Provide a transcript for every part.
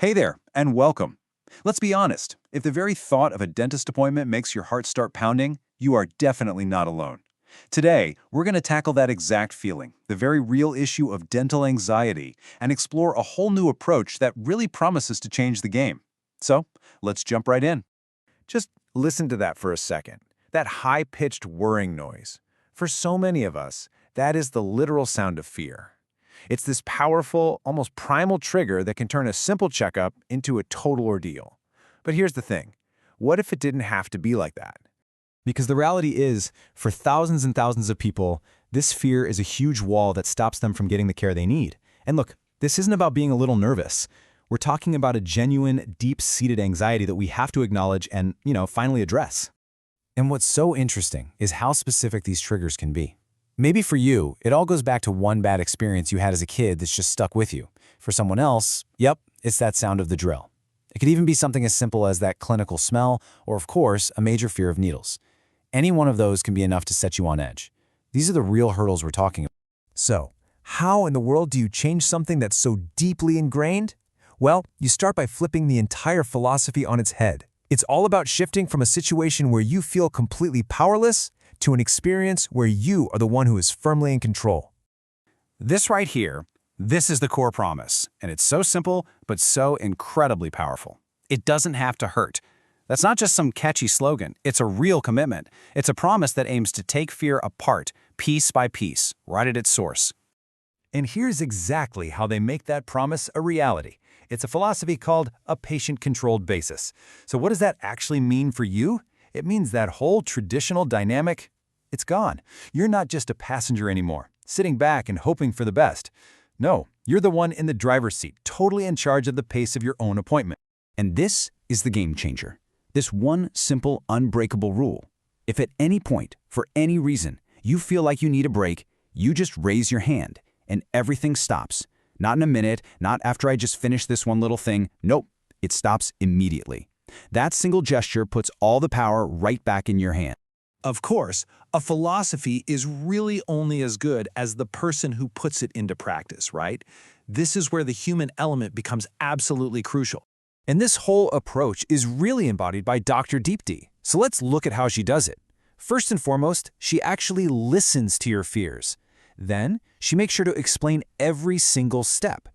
Hey there, and welcome. Let's be honest, if the very thought of a dentist appointment makes your heart start pounding, you are definitely not alone. Today, we're going to tackle that exact feeling, the very real issue of dental anxiety, and explore a whole new approach that really promises to change the game. So, let's jump right in. Just listen to that for a second. That high-pitched whirring noise. For so many of us, that is the literal sound of fear. It's this powerful, almost primal trigger that can turn a simple checkup into a total ordeal. But here's the thing. What if it didn't have to be like that? Because the reality is, for thousands and thousands of people, this fear is a huge wall that stops them from getting the care they need. And look, this isn't about being a little nervous. We're talking about a genuine, deep-seated anxiety that we have to acknowledge and, finally address. And what's so interesting is how specific these triggers can be. Maybe for you, it all goes back to one bad experience you had as a kid that's just stuck with you. For someone else, yep, it's that sound of the drill. It could even be something as simple as that clinical smell, or of course, a major fear of needles. Any one of those can be enough to set you on edge. These are the real hurdles we're talking about. So, how in the world do you change something that's so deeply ingrained? Well, you start by flipping the entire philosophy on its head. It's all about shifting from a situation where you feel completely powerless to an experience where you are the one who is firmly in control. This right here, this is the core promise, and it's so simple, but so incredibly powerful. It doesn't have to hurt. That's not just some catchy slogan. It's a real commitment. It's a promise that aims to take fear apart, piece by piece, right at its source. And here's exactly how they make that promise a reality. It's a philosophy called a patient-controlled basis. So what does that actually mean for you? It means that whole traditional dynamic, it's gone. You're not just a passenger anymore, sitting back and hoping for the best. No, you're the one in the driver's seat, totally in charge of the pace of your own appointment. And this is the game changer. This one simple, unbreakable rule. If at any point, for any reason, you feel like you need a break, you just raise your hand, and everything stops. Not in a minute, not after I just finished this one little thing. Nope, it stops immediately. That single gesture puts all the power right back in your hand. Of course, a philosophy is really only as good as the person who puts it into practice, right? This is where the human element becomes absolutely crucial. And this whole approach is really embodied by Dr. Deepti. So let's look at how she does it. First and foremost, she actually listens to your fears. Then, she makes sure to explain every single step.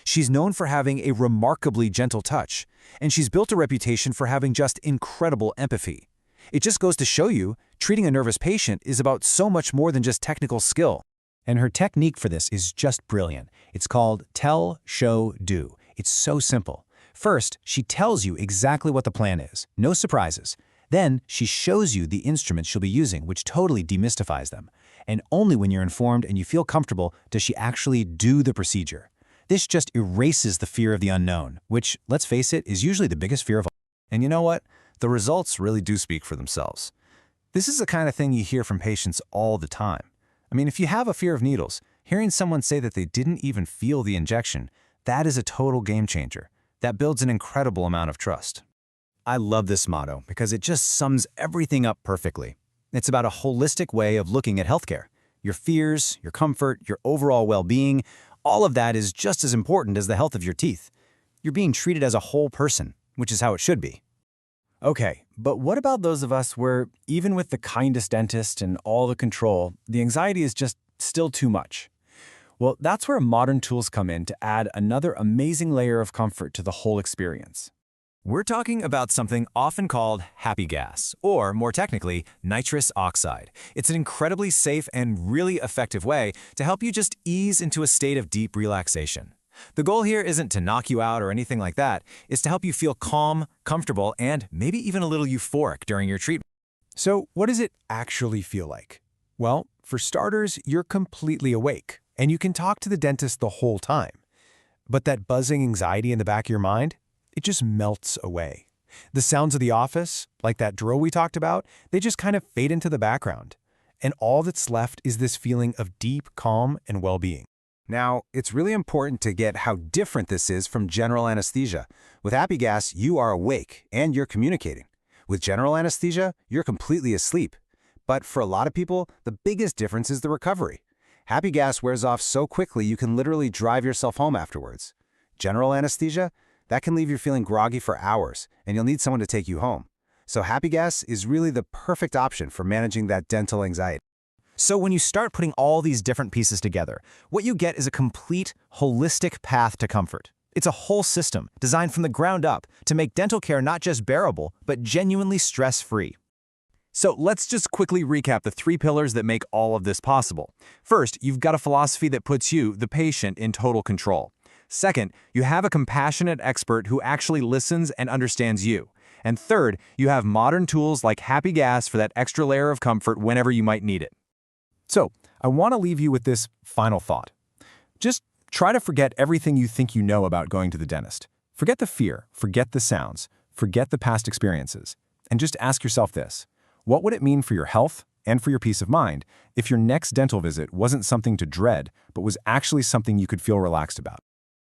She's known for having a remarkably gentle touch, and she's built a reputation for having just incredible empathy. It just goes to show you, treating a nervous patient is about so much more than just technical skill. And her technique for this is just brilliant. It's called tell, show, do. It's so simple. First, she tells you exactly what the plan is, no surprises. Then, she shows you the instruments she'll be using, which totally demystifies them. And only when you're informed and you feel comfortable does she actually do the procedure. This just erases the fear of the unknown, which, let's face it, is usually the biggest fear of all. And you know what? The results really do speak for themselves. This is the kind of thing you hear from patients all the time. I mean, if you have a fear of needles, hearing someone say that they didn't even feel the injection, that is a total game changer. That builds an incredible amount of trust. I love this motto because it just sums everything up perfectly. It's about a holistic way of looking at healthcare. Your fears, your comfort, your overall well-being, all of that is just as important as the health of your teeth. You're being treated as a whole person, which is how it should be. Okay, but what about those of us where, even with the kindest dentist and all the control, the anxiety is just still too much? Well, that's where modern tools come in to add another amazing layer of comfort to the whole experience. We're talking about something often called happy gas, or more technically, nitrous oxide. It's an incredibly safe and really effective way to help you just ease into a state of deep relaxation. The goal here isn't to knock you out or anything like that. It's to help you feel calm, comfortable, and maybe even a little euphoric during your treatment. So what does it actually feel like? Well, for starters, you're completely awake, and you can talk to the dentist the whole time. But that buzzing anxiety in the back of your mind, it just melts away. The sounds of the office, like that drill we talked about, they just kind of fade into the background. And all that's left is this feeling of deep calm and well-being. Now, it's really important to get how different this is from general anesthesia. With happy gas, you are awake and you're communicating. With general anesthesia, you're completely asleep. But for a lot of people, the biggest difference is the recovery. Happy gas wears off so quickly you can literally drive yourself home afterwards. General anesthesia? That can leave you feeling groggy for hours, and you'll need someone to take you home. So Happy Gas is really the perfect option for managing that dental anxiety. So when you start putting all these different pieces together, what you get is a complete, holistic path to comfort. It's a whole system designed from the ground up to make dental care not just bearable, but genuinely stress-free. So let's just quickly recap the 3 pillars that make all of this possible. First, you've got a philosophy that puts you, the patient, in total control. Second, you have a compassionate expert who actually listens and understands you. And third, you have modern tools like Happy Gas for that extra layer of comfort whenever you might need it. So I want to leave you with this final thought. Just try to forget everything you think you know about going to the dentist. Forget the fear, forget the sounds, forget the past experiences, and just ask yourself this. What would it mean for your health and for your peace of mind if your next dental visit wasn't something to dread, but was actually something you could feel relaxed about?